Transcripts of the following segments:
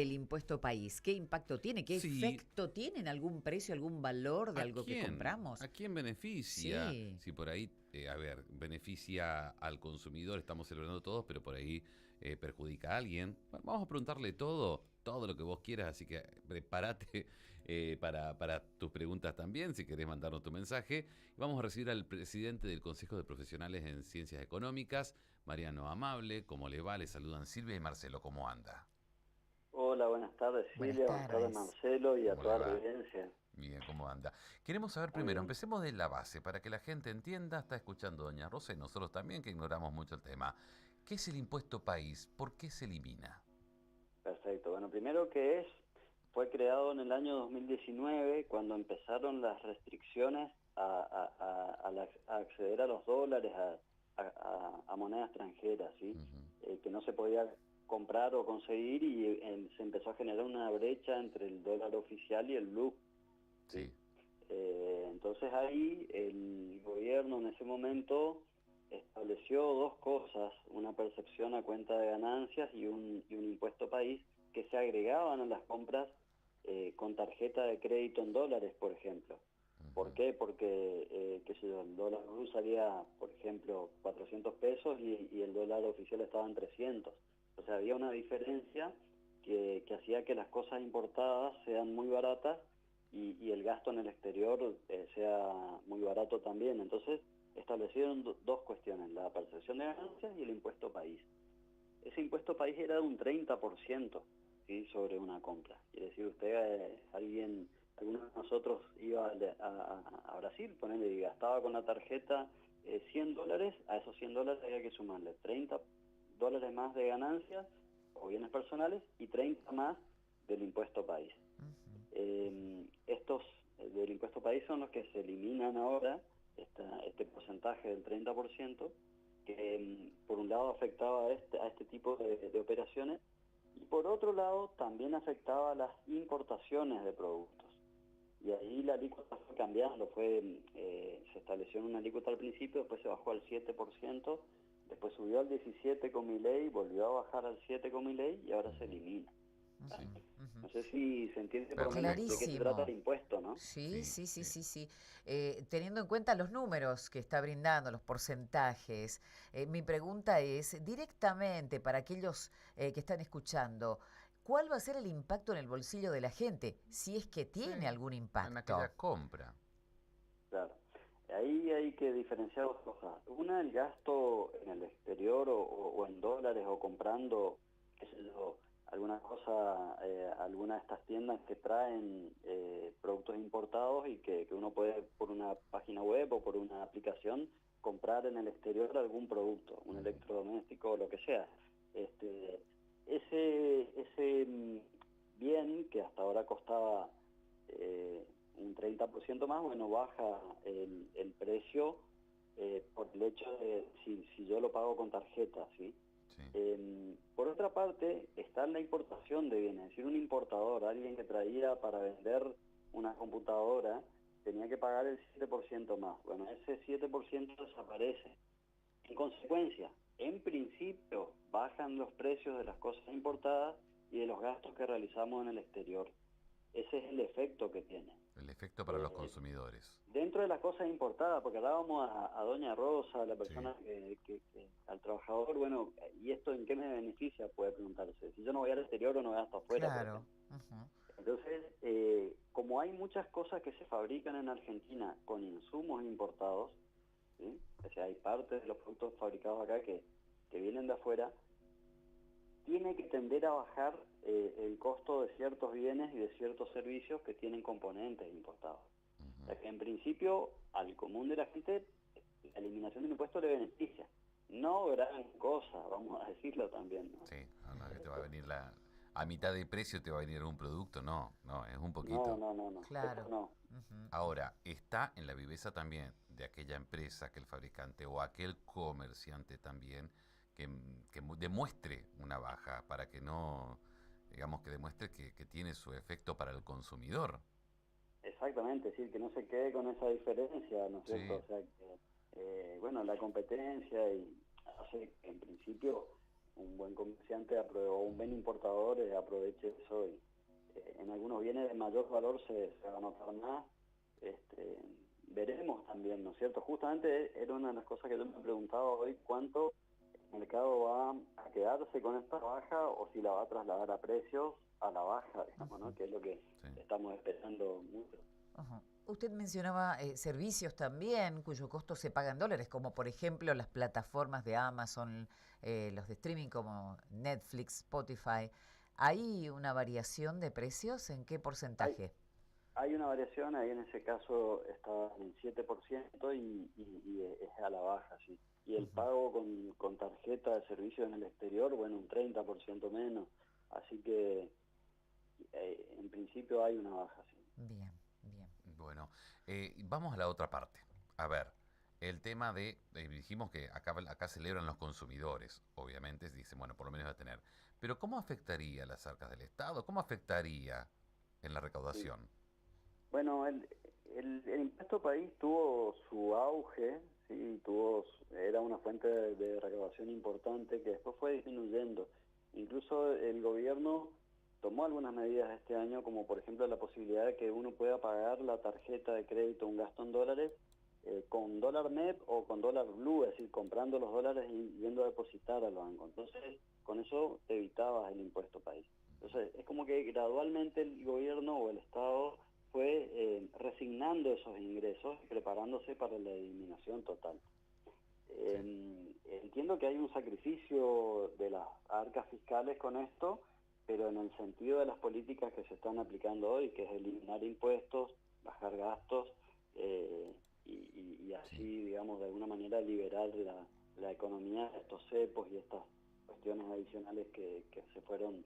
el impuesto país? ¿Qué impacto tiene? ¿Qué Sí, efecto tiene en algún precio, algún valor de ¿a algo que quién? compramos? ¿A quién beneficia? Sí, Si por ahí, a ver, beneficia al consumidor, estamos celebrando todos, pero por ahí perjudica a alguien. Bueno, vamos a preguntarle todo lo que vos quieras, así que prepárate para tus preguntas también, si querés mandarnos tu mensaje. Vamos a recibir al presidente del Consejo de Profesionales en Ciencias Económicas, Mariano Amable. ¿Cómo le va? Le saludan Silvia y Marcelo. ¿Cómo anda? Hola, buenas tardes buenas Silvia, buenas tardes tardes. Marcelo y a ¿Cómo le toda la va? audiencia. Bien, ¿cómo anda? Queremos saber Muy primero, bien, empecemos de la base, para que la gente entienda, está escuchando Doña Rosa y nosotros también, que ignoramos mucho el tema. ¿Qué es el impuesto país? ¿Por qué se elimina? perfecto. Bueno, primero que fue creado en el año 2019 cuando empezaron las restricciones a acceder a los dólares, a moneda extranjera, ¿sí? Ujú. Que no se podía comprar o conseguir y se empezó a generar una brecha entre el dólar oficial y el blue, ¿sí? Sí, Entonces ahí el gobierno en ese momento estableció dos cosas, una percepción a cuenta de ganancias y un impuesto país que se agregaban a las compras con tarjeta de crédito en dólares, por ejemplo. ¿Por qué? Porque qué sé yo, el dólar blue salía, por ejemplo, 400 pesos y el dólar oficial estaba en 300. O sea, había una diferencia que hacía que las cosas importadas sean muy baratas y el gasto en el exterior sea muy barato también. Entonces establecieron dos cuestiones, la percepción de ganancias y el impuesto país. Ese impuesto país era de un 30%, ¿sí? Sobre una compra. Quiere decir, usted, alguno de nosotros iba a Brasil, ponele, y gastaba con la tarjeta $100, a esos $100 había que sumarle $30 más de ganancias o bienes personales y 30 más del impuesto país. Estos del impuesto país son los que se eliminan ahora, este porcentaje del 30%, que por un lado afectaba a este tipo de operaciones y por otro lado también afectaba a las importaciones de productos. Y ahí la alícuota fue cambiando, se estableció en una alícuota al principio, después se bajó al 7%, después subió al 17% con mi ley, volvió a bajar al 7% con mi ley y ahora se elimina. sí, No sé si se entiende por lo menos de perfecto. qué se trata el Clarísimo. impuesto, ¿no? Sí, Sí, sí, sí, sí. sí, sí. Teniendo en cuenta los números que está brindando, los porcentajes, mi pregunta es directamente para aquellos que están escuchando, ¿cuál va a ser el impacto en el bolsillo de la gente? Si es que Sí, tiene algún en aquella impacto. compra. Claro. Ahí hay que diferenciar dos cosas. Una, el gasto en el exterior o en dólares o comprando, qué sé yo, alguna cosa, alguna de estas tiendas que traen productos importados y que uno puede por una página web o por una aplicación comprar en el exterior algún producto, un electrodoméstico o lo que sea. Este, ese bien que hasta ahora costaba un 30% más, bueno, baja el precio por el hecho de si yo lo pago con tarjeta, ¿sí? Sí, Por otra parte, está la importación de bienes, es decir, un importador, alguien que traía para vender una computadora, tenía que pagar el 7% más. Bueno, ese 7% desaparece. En consecuencia, en principio, bajan los precios de las cosas importadas y de los gastos que realizamos en el exterior. Ese es el efecto que tiene. el efecto para los Eh, consumidores. Dentro de las cosas importadas, porque hablábamos a Doña Rosa, a la Sí, persona al trabajador, bueno, ¿y esto en qué me beneficia? Puede preguntarse. Si yo no voy al exterior o no gasto afuera, por Claro. ejemplo. Ujú. Entonces, como hay muchas cosas que se fabrican en Argentina con insumos importados, ¿sí? O sea, hay partes de los productos fabricados acá que vienen de afuera, tiene que tender a bajar el costo de ciertos bienes y de ciertos servicios que tienen componentes importados. O sea que en principio al común de la gente la eliminación del impuesto le beneficia. No gran cosa, vamos a decirlo también, ¿no? sí. No, no, que te va a venir a mitad de precio te va a venir un producto. No, no, es un No, poquito. no, no, no, eso Claro. no. Ujú. Ahora, está en la viveza también de aquella empresa, aquel fabricante o aquel comerciante también que demuestre una baja para que no, digamos, que demuestre que tiene su efecto para el consumidor. Exactamente, es decir, que no se quede con esa diferencia, ¿no es cierto? Sí, O sea que, bueno, la competencia y hace que en principio un buen comerciante o un buen importador aproveche eso y en algunos bienes de mayor valor se va a notar más. Veremos también, ¿no es cierto? Justamente era una de las cosas que yo me preguntaba hoy, cuánto el mercado va a quedarse con esta baja o si la va a trasladar a precios a la baja, digamos, ¿no? Que es lo que estamos esperando mucho. Ajá. Usted mencionaba servicios también cuyo costo se paga en dólares, como por ejemplo las plataformas de Amazon, los de streaming como Netflix, Spotify. ¿Hay una variación de precios? ¿En qué Hay, porcentaje? hay una variación, ahí en ese caso está en 7% y es a la baja, sí. Y el Ujú. pago con tarjeta de servicio en el exterior, bueno, un 30% menos. Así que en principio hay una baja, sí. Bien, bien. Bueno, vamos a la otra parte. A ver, el tema dijimos que acá celebran los consumidores, obviamente, dicen, bueno, por lo menos va a tener. Pero ¿cómo afectaría las arcas del Estado? ¿Cómo afectaría en la Sí. recaudación? Bueno, el impuesto país tuvo su auge, sí, era una fuente de recaudación importante que después fue disminuyendo. Incluso el gobierno tomó algunas medidas este año, como por ejemplo la posibilidad de que uno pueda pagar la tarjeta de crédito, un gasto en dólares, con dólar MEP o con dólar blue, es decir, comprando los dólares y yendo a depositar al banco. Entonces, con eso te evitabas el impuesto país. Entonces, es como que gradualmente el gobierno o el Estado fue resignando esos ingresos y preparándose para la eliminación total. Sí, Entiendo que hay un sacrificio de las arcas fiscales con esto, pero en el sentido de las políticas que se están aplicando hoy, que es eliminar impuestos, bajar gastos y sí. así, digamos, de alguna manera liberar la economía de estos cepos y estas cuestiones adicionales que se fueron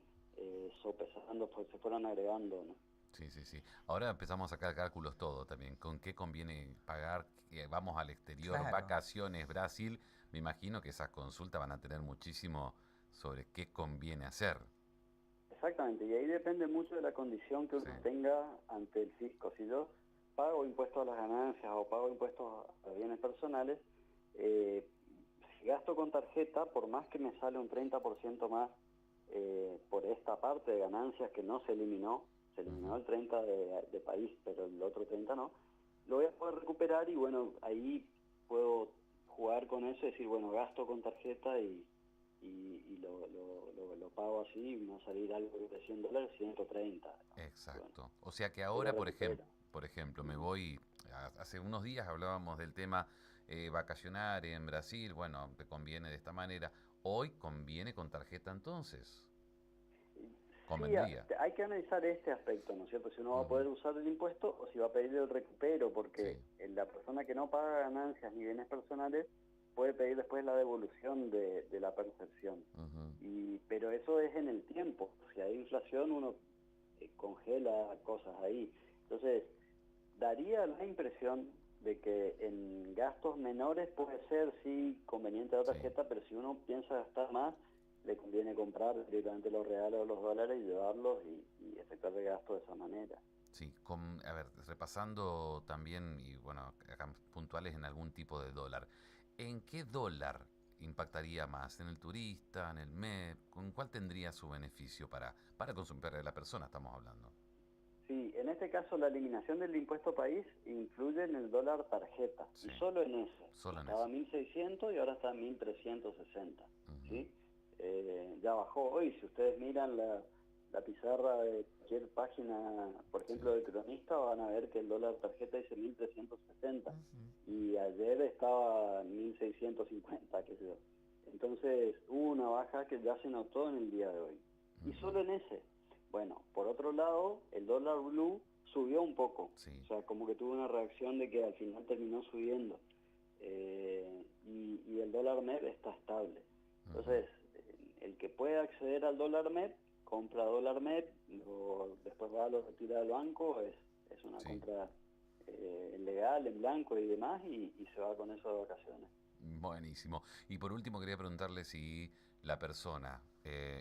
sopesando, pues se fueron agregando, ¿no? Sí, sí, sí. Ahora empezamos a sacar cálculos todo también. ¿Con qué conviene pagar? Vamos al exterior, Claro. vacaciones, Brasil. Me imagino que esas consultas van a tener muchísimo sobre qué conviene hacer. Exactamente, y ahí depende mucho de la condición que Sí. uno tenga ante el fisco. Si yo pago impuestos a las ganancias o pago impuestos a bienes personales, eh, si gasto con tarjeta, por más que me sale un 30% más por esta parte de ganancias que no se eliminó Ujú. el 30 de país, pero el otro 30 no, lo voy a poder recuperar y bueno, ahí puedo jugar con eso y decir, bueno, gasto con tarjeta y lo pago así y me va a salir algo de $100, 130. Bueno, Exacto. O sea que ahí lo ahora, recupero. por ejemplo, me Ujú. voy, hace unos días hablábamos del tema vacacionar en Brasil, bueno, te conviene de esta manera. Hoy conviene con tarjeta entonces. Sí, Convendría. hay que analizar este aspecto, ¿no es cierto? Si uno va a Ujú. poder usar el impuesto o si va a pedir el recupero, Sí. porque la persona que no paga ganancias ni bienes personales puede pedir después la devolución de la percepción. Ujú. Pero eso es en el tiempo. Si hay inflación, uno congela cosas ahí. Entonces, daría la impresión de que en gastos menores puede ser, sí, conveniente la Sí. tarjeta, pero si uno piensa gastar más, le conviene comprar directamente los reales o los dólares y llevarlos y efectuar el gasto de esa manera. Sí, a ver, repasando también, y bueno, acá puntuales en algún tipo de dólar. ¿En qué dólar impactaría más? ¿En el turista, en el MEP? ¿Con cuál tendría su beneficio para consumir, para la persona estamos hablando? Sí, en este caso la eliminación del impuesto país influye en el dólar tarjeta y Sí, solo en ese. solo en Estaba ese. a 1.600 y ahora está a 1.360, Ujú. ¿sí? Ya bajó hoy, si ustedes miran la pizarra de cualquier página, por Sí, ejemplo del cronista, van a ver que el dólar tarjeta dice 1.360 Ujú. y ayer estaba a 1.650, qué sé yo. Entonces hubo una baja que ya se notó en el día de hoy. Y ujú. solo en ese. Bueno, por otro lado, el dólar blue subió un poco, Sí, o sea, como que tuvo una reacción de que al final terminó subiendo, y el dólar MEP está estable. ujú. Entonces, el que puede acceder al dólar MEP, compra dólar MEP, después va a lo retira del banco, es una Sí. compra legal, en blanco y demás, y se va con eso de vacaciones. Buenísimo. Y por último quería preguntarle si la persona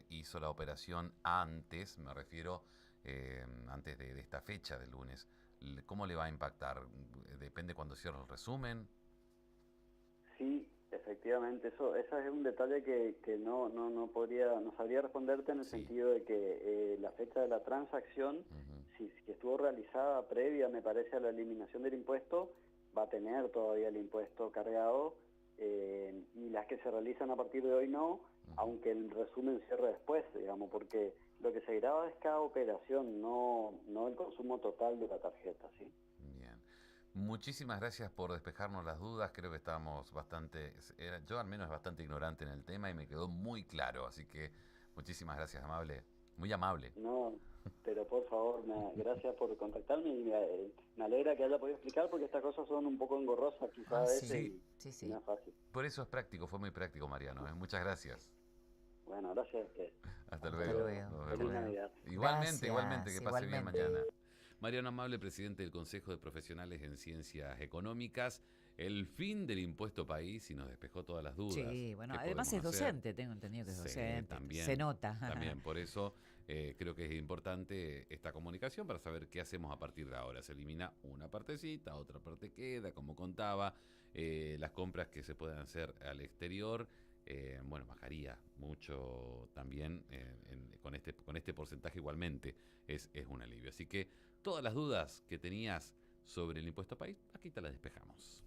hizo la operación antes, me refiero antes de esta fecha del lunes. ¿Cómo le va a impactar? ¿Depende cuando cierre el resumen? Sí, Efectivamente, eso es un detalle que no sabría responderte en el Sí. sentido de que la fecha de la transacción, Ujú. si estuvo realizada previa, me parece, a la eliminación del impuesto, va a tener todavía el impuesto cargado, y las que se realizan a partir de hoy no, aunque el resumen cierre después, digamos, porque lo que se graba es cada operación, no el consumo total de la tarjeta, ¿sí? Bien. Muchísimas gracias por despejarnos las dudas. Creo que estábamos bastante, yo al menos bastante ignorante en el tema y me quedó muy claro. Así que muchísimas gracias, amable. Muy amable. No, pero por favor, gracias por contactarme y me alegra que haya podido explicar porque estas cosas son un poco engorrosas quizás Ah, a sí, veces Sí, sí, y no sí. es fácil. por eso es práctico, fue muy práctico, Mariano. Muchas gracias. Bueno, gracias a usted. Hasta Hasta Hasta luego. luego. luego, Nos hasta Feliz vemos. luego. Navidad. Igualmente, que Gracias, pase bien igualmente. mañana. Mariano Amable, presidente del Consejo de Profesionales en Ciencias Económicas. El fin del impuesto país y nos despejó todas las dudas. Sí, bueno, ¿Qué además podemos es hacer? docente, tengo entendido que es Sí, docente, se también. nota. También, por eso creo que es importante esta comunicación para saber qué hacemos a partir de ahora. Se elimina una partecita, otra parte queda, como contaba. Las compras que se puedan hacer al exterior, bueno, bajaría mucho también con este porcentaje igualmente. Es un alivio. Así que todas las dudas que tenías sobre el impuesto país, aquí te las despejamos.